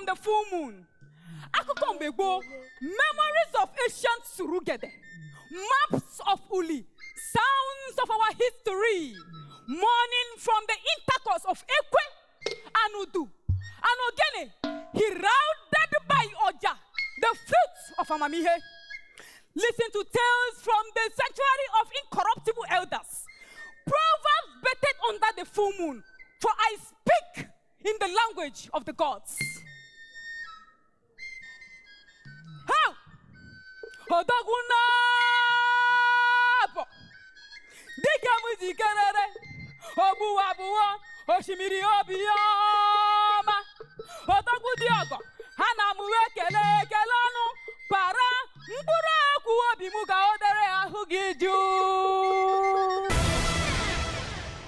from the full moon. Akụkọ mgbe gboo, memories of ancient Surugede, maps of Uli, sounds of our history, mourning from the intercourse of Ekwe and Udu and Ogene, heralded by Oja, the fruits of Amamihe. Listen to tales from the sanctuary of incorruptible elders, proverbs bettered under the full moon, for I speak in the language of the gods. How? Odoguna Dikamuzikanere Obuabuo Oshimiri Obioma Odogu Diogo Hanamuwe Kele Kelonu Para Mbura Kuobimuga Odere Ahugiju